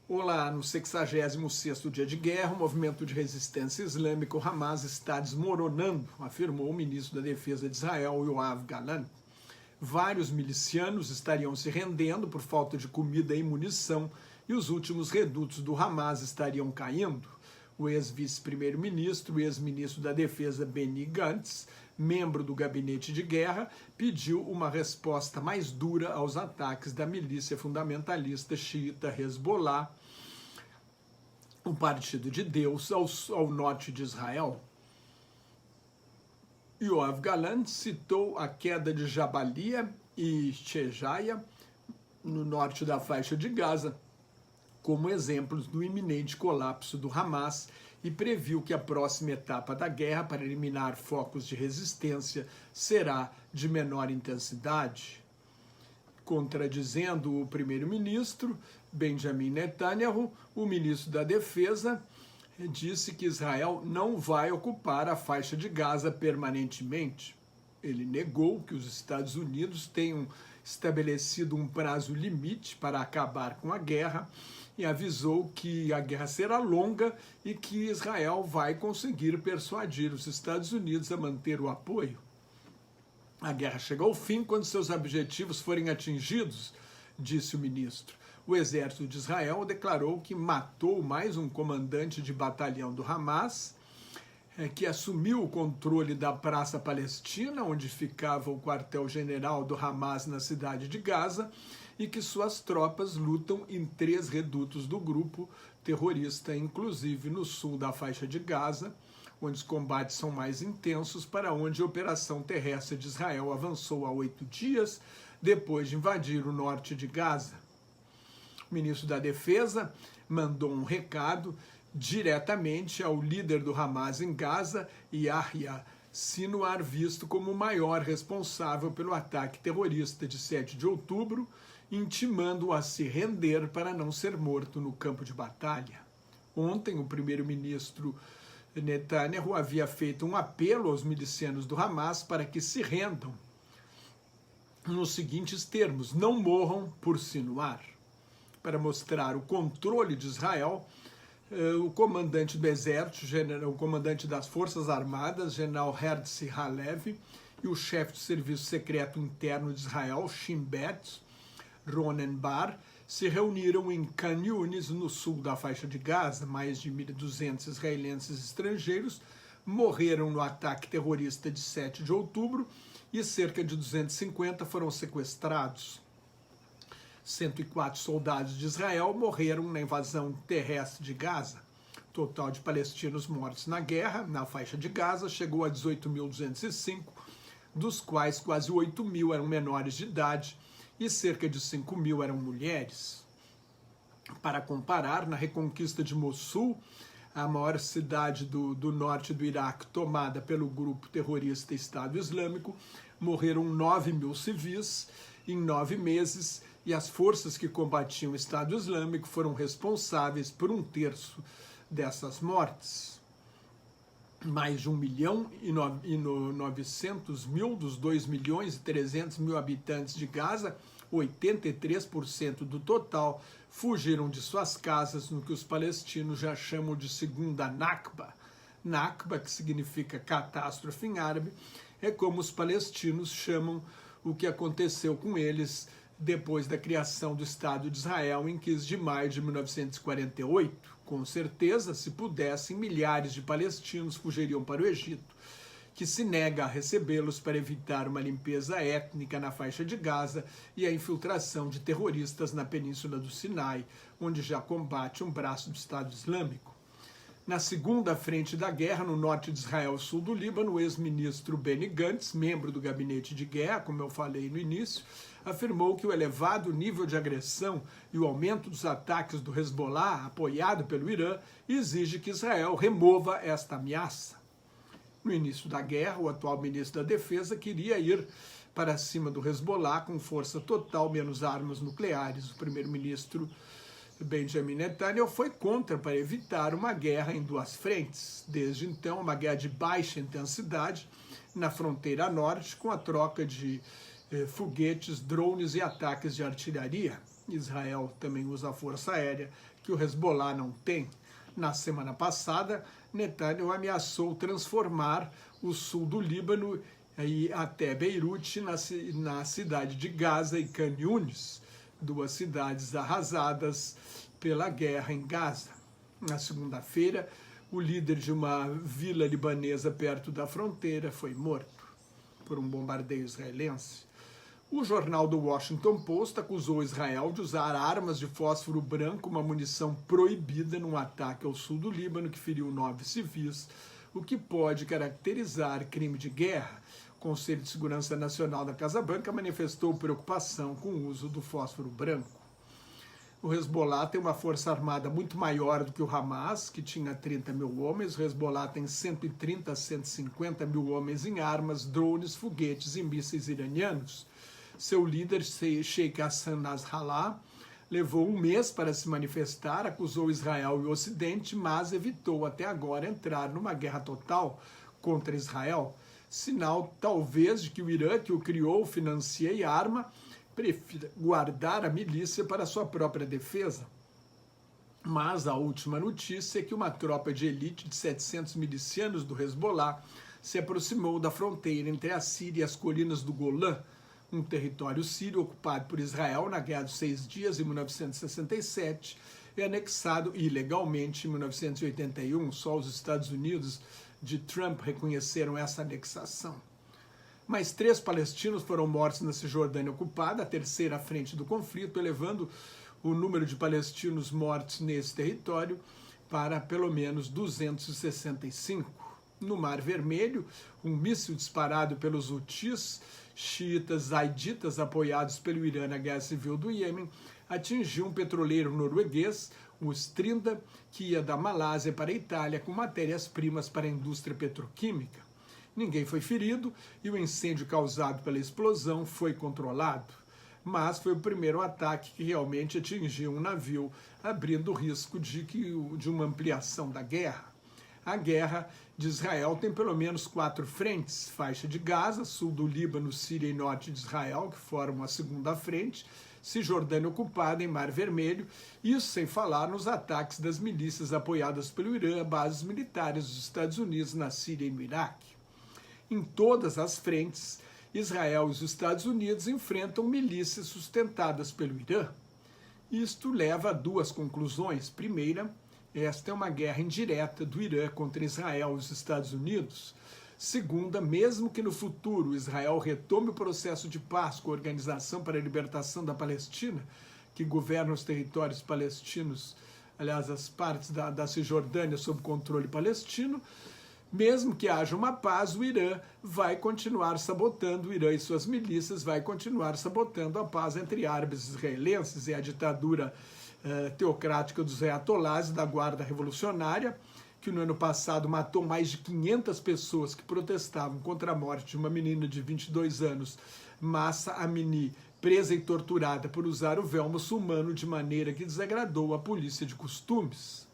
Olá, no 66º dia de guerra, o movimento de resistência islâmico Hamas está desmoronando, afirmou o ministro da Defesa de Israel, Yoav Gallant. Vários milicianos estariam se rendendo por falta de comida e munição e os últimos redutos do Hamas estariam caindo. O ex-vice-primeiro-ministro e ex-ministro da Defesa Benny Gantz, membro do gabinete de guerra, pediu uma resposta mais dura aos ataques da milícia fundamentalista xiita Hezbollah, o Partido de Deus, ao norte de Israel. Yoav Gallant citou a queda de Jabalia e Shejaia, no norte da faixa de Gaza, como exemplos do iminente colapso do Hamas e previu que a próxima etapa da guerra para eliminar focos de resistência será de menor intensidade. Contradizendo o primeiro-ministro Benjamin Netanyahu, o ministro da Defesa disse que Israel não vai ocupar a faixa de Gaza permanentemente. Ele negou que os Estados Unidos tenham estabelecido um prazo limite para acabar com a guerra e avisou que a guerra será longa e que Israel vai conseguir persuadir os Estados Unidos a manter o apoio. A guerra chega ao fim quando seus objetivos forem atingidos, disse o ministro. O exército de Israel declarou que matou mais um comandante de batalhão do Hamas, que assumiu o controle da Praça Palestina, onde ficava o quartel-general do Hamas na cidade de Gaza, e que suas tropas lutam em 3 redutos do grupo terrorista, inclusive no sul da faixa de Gaza, onde os combates são mais intensos, para onde a operação terrestre de Israel avançou há 8 dias, depois de invadir o norte de Gaza. O ministro da Defesa mandou um recado diretamente ao líder do Hamas em Gaza, Yahya Sinwar, visto como o maior responsável pelo ataque terrorista de 7 de outubro, intimando-o a se render para não ser morto no campo de batalha. Ontem, o primeiro-ministro Netanyahu havia feito um apelo aos milicianos do Hamas para que se rendam, nos seguintes termos: não morram por Sinwar. Para mostrar o controle de Israel, o comandante do exército, o comandante das Forças Armadas, general Herzi Halevi, e o chefe do Serviço Secreto Interno de Israel, Shin Bet, Ronen Bar, se reuniram em Khan Yunis, no sul da faixa de Gaza. Mais de 1.200 israelenses estrangeiros morreram no ataque terrorista de 7 de outubro e cerca de 250 foram sequestrados. 104 soldados de Israel morreram na invasão terrestre de Gaza. O total de palestinos mortos na guerra, na faixa de Gaza, chegou a 18.205, dos quais quase 8.000 eram menores de idade e cerca de 5.000 eram mulheres. Para comparar, na reconquista de Mossul, a maior cidade do norte do Iraque tomada pelo grupo terrorista Estado Islâmico, morreram 9.000 civis em 9 meses, e as forças que combatiam o Estado Islâmico foram responsáveis por 1/3 dessas mortes. Mais de 1.900.000 dos 2.300.000 habitantes de Gaza, 83% do total, fugiram de suas casas no que os palestinos já chamam de segunda Nakba. Nakba, que significa catástrofe em árabe, é como os palestinos chamam o que aconteceu com eles depois da criação do Estado de Israel em 15 de maio de 1948. Com certeza, se pudessem, milhares de palestinos fugiriam para o Egito, que se nega a recebê-los para evitar uma limpeza étnica na faixa de Gaza e a infiltração de terroristas na Península do Sinai, onde já combate um braço do Estado Islâmico. Na segunda frente da guerra, no norte de Israel e sul do Líbano, o ex-ministro Benny Gantz, membro do gabinete de guerra, como eu falei no início, afirmou que o elevado nível de agressão e o aumento dos ataques do Hezbollah, apoiado pelo Irã, exige que Israel remova esta ameaça. No início da guerra, o atual ministro da Defesa queria ir para cima do Hezbollah com força total, menos armas nucleares. O primeiro-ministro Benjamin Netanyahu foi contra para evitar uma guerra em 2 frentes. Desde então, uma guerra de baixa intensidade na fronteira norte, com a troca de foguetes, drones e ataques de artilharia. Israel também usa a força aérea, que o Hezbollah não tem. Na semana passada, Netanyahu ameaçou transformar o sul do Líbano e até Beirute na cidade de Gaza e Khan Yunis, duas cidades arrasadas pela guerra em Gaza. Na segunda-feira, o líder de uma vila libanesa perto da fronteira foi morto por um bombardeio israelense. O jornal do Washington Post acusou Israel de usar armas de fósforo branco, uma munição proibida, num ataque ao sul do Líbano que feriu 9 civis, o que pode caracterizar crime de guerra. O Conselho de Segurança Nacional da Casa Branca manifestou preocupação com o uso do fósforo branco. O Hezbollah tem uma força armada muito maior do que o Hamas, que tinha 30 mil homens. O Hezbollah tem 130 a 150 mil homens em armas, drones, foguetes e mísseis iranianos. Seu líder, Sheikh Hassan Nasrallah, levou um mês para se manifestar, acusou Israel e o Ocidente, mas evitou até agora entrar numa guerra total contra Israel. Sinal, talvez, de que o Irã, que o criou, financia e arma, prefira guardar a milícia para sua própria defesa. Mas a última notícia é que uma tropa de elite de 700 milicianos do Hezbollah se aproximou da fronteira entre a Síria e as colinas do Golã, um território sírio ocupado por Israel na Guerra dos 6 Dias em 1967 e anexado ilegalmente em 1981. Só os Estados Unidos de Trump reconheceram essa anexação. Mais 3 palestinos foram mortos na Cisjordânia ocupada, a terceira frente do conflito, elevando o número de palestinos mortos nesse território para pelo menos 265. No Mar Vermelho, um míssil disparado pelos Houthis, xiitas zaiditas apoiados pelo Irã na guerra civil do Iêmen, atingiu um petroleiro norueguês, o Strinda, que ia da Malásia para a Itália com matérias-primas para a indústria petroquímica. Ninguém foi ferido e o incêndio causado pela explosão foi controlado. Mas foi o primeiro ataque que realmente atingiu um navio, abrindo o risco de uma ampliação da guerra. A guerra de Israel tem pelo menos 4 frentes: faixa de Gaza, sul do Líbano, Síria e norte de Israel, que formam a segunda frente, Cisjordânia ocupada em Mar Vermelho, isso sem falar nos ataques das milícias apoiadas pelo Irã a bases militares dos Estados Unidos na Síria e no Iraque. Em todas as frentes, Israel e os Estados Unidos enfrentam milícias sustentadas pelo Irã. Isto leva a 2 conclusões. Primeira, esta é uma guerra indireta do Irã contra Israel e os Estados Unidos. Segunda, mesmo que no futuro Israel retome o processo de paz com a Organização para a Libertação da Palestina, que governa os territórios palestinos, aliás, as partes da Cisjordânia sob controle palestino, mesmo que haja uma paz, o Irã vai continuar sabotando, o Irã e suas milícias vai continuar sabotando a paz entre árabes e israelenses. É a ditadura teocrática dos ayatolás e da Guarda Revolucionária, que no ano passado matou mais de 500 pessoas que protestavam contra a morte de uma menina de 22 anos, Mahsa Amini, presa e torturada por usar o véu muçulmano de maneira que desagradou a polícia de costumes.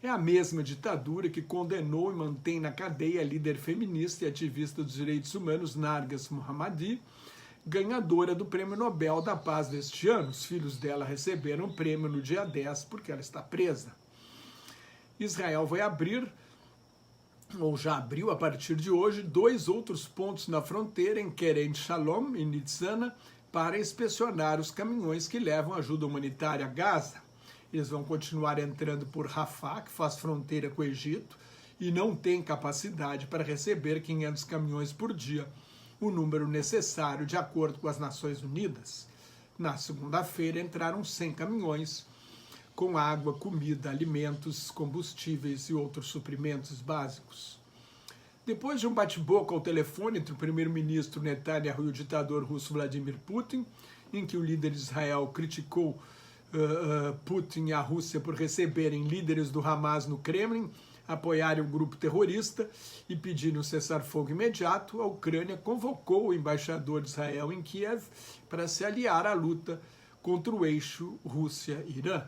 É a mesma ditadura que condenou e mantém na cadeia a líder feminista e ativista dos direitos humanos Narges Mohammadi, ganhadora do Prêmio Nobel da Paz deste ano. Os filhos dela receberam o prêmio no dia 10 porque ela está presa. Israel vai abrir, ou já abriu a partir de hoje, 2 outros pontos na fronteira, em Kerem Shalom e Nitzana, para inspecionar os caminhões que levam ajuda humanitária a Gaza. Eles vão continuar entrando por Rafah, que faz fronteira com o Egito, e não tem capacidade para receber 500 caminhões por dia, o número necessário de acordo com as Nações Unidas. Na segunda-feira entraram 100 caminhões com água, comida, alimentos, combustíveis e outros suprimentos básicos. Depois de um bate-boca ao telefone entre o primeiro-ministro Netanyahu e o ditador russo Vladimir Putin, em que o líder de Israel criticou Putin e a Rússia por receberem líderes do Hamas no Kremlin, apoiarem o grupo terrorista e pedirem um cessar-fogo imediato, a Ucrânia convocou o embaixador de Israel em Kiev para se aliar à luta contra o eixo Rússia-Irã.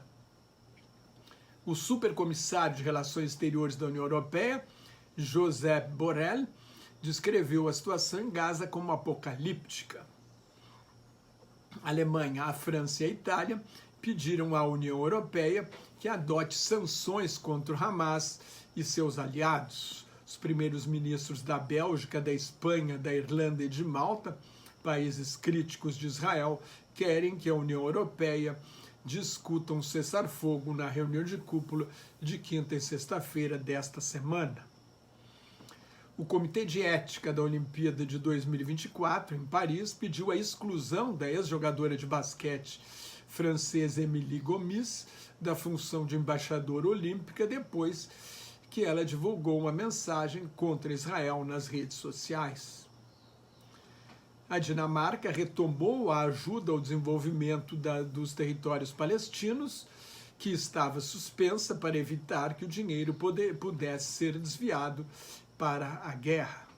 O supercomissário de Relações Exteriores da União Europeia, Josep Borrell, descreveu a situação em Gaza como apocalíptica. A Alemanha, a França e a Itália pediram à União Europeia que adote sanções contra o Hamas e seus aliados. Os primeiros ministros da Bélgica, da Espanha, da Irlanda e de Malta, países críticos de Israel, querem que a União Europeia discuta um cessar-fogo na reunião de cúpula de quinta e sexta-feira desta semana. O Comitê de Ética da Olimpíada de 2024, em Paris, pediu a exclusão da ex-jogadora de basquete francesa Émilie Gomis da função de embaixadora olímpica depois que ela divulgou uma mensagem contra Israel nas redes sociais. A Dinamarca retomou a ajuda ao desenvolvimento dos territórios palestinos, que estava suspensa para evitar que o dinheiro pudesse ser desviado para a guerra.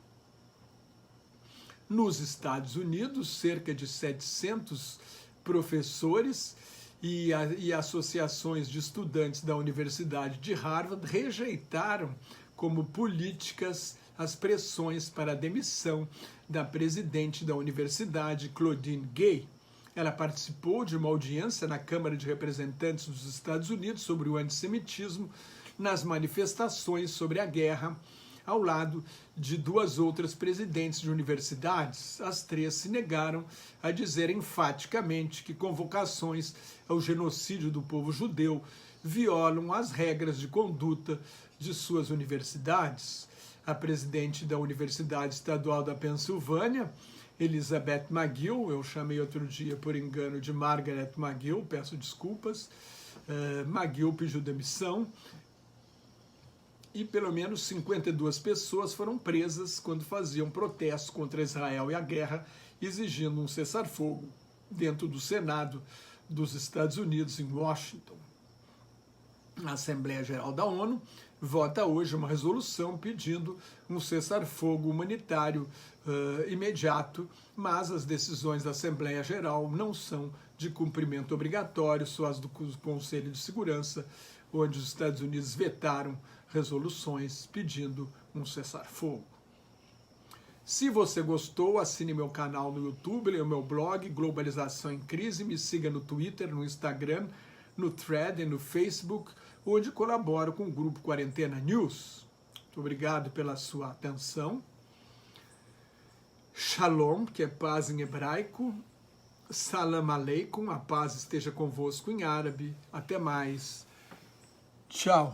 Nos Estados Unidos, cerca de 700 professores e associações de estudantes da Universidade de Harvard rejeitaram como políticas as pressões para a demissão da presidente da universidade, Claudine Gay. Ela participou de uma audiência na Câmara de Representantes dos Estados Unidos sobre o antissemitismo nas manifestações sobre a guerra, ao lado de duas outras presidentes de universidades. As três se negaram a dizer enfaticamente que convocações ao genocídio do povo judeu violam as regras de conduta de suas universidades. A presidente da Universidade Estadual da Pensilvânia, Elizabeth McGill, eu chamei outro dia por engano de Margaret McGill, peço desculpas, McGill pediu demissão, e pelo menos 52 pessoas foram presas quando faziam protestos contra Israel e a guerra, exigindo um cessar-fogo dentro do Senado dos Estados Unidos, em Washington. A Assembleia Geral da ONU vota hoje uma resolução pedindo um cessar-fogo humanitário imediato, mas as decisões da Assembleia Geral não são de cumprimento obrigatório, só as do Conselho de Segurança, onde os Estados Unidos vetaram resoluções pedindo um cessar-fogo. Se você gostou, assine meu canal no YouTube, leia o meu blog Globalização em Crise, me siga no Twitter, no Instagram, no Thread e no Facebook, onde colaboro com o Grupo Quarentena News. Muito obrigado pela sua atenção. Shalom, que é paz em hebraico. Salam aleikum, a paz esteja convosco em árabe. Até mais. Tchau.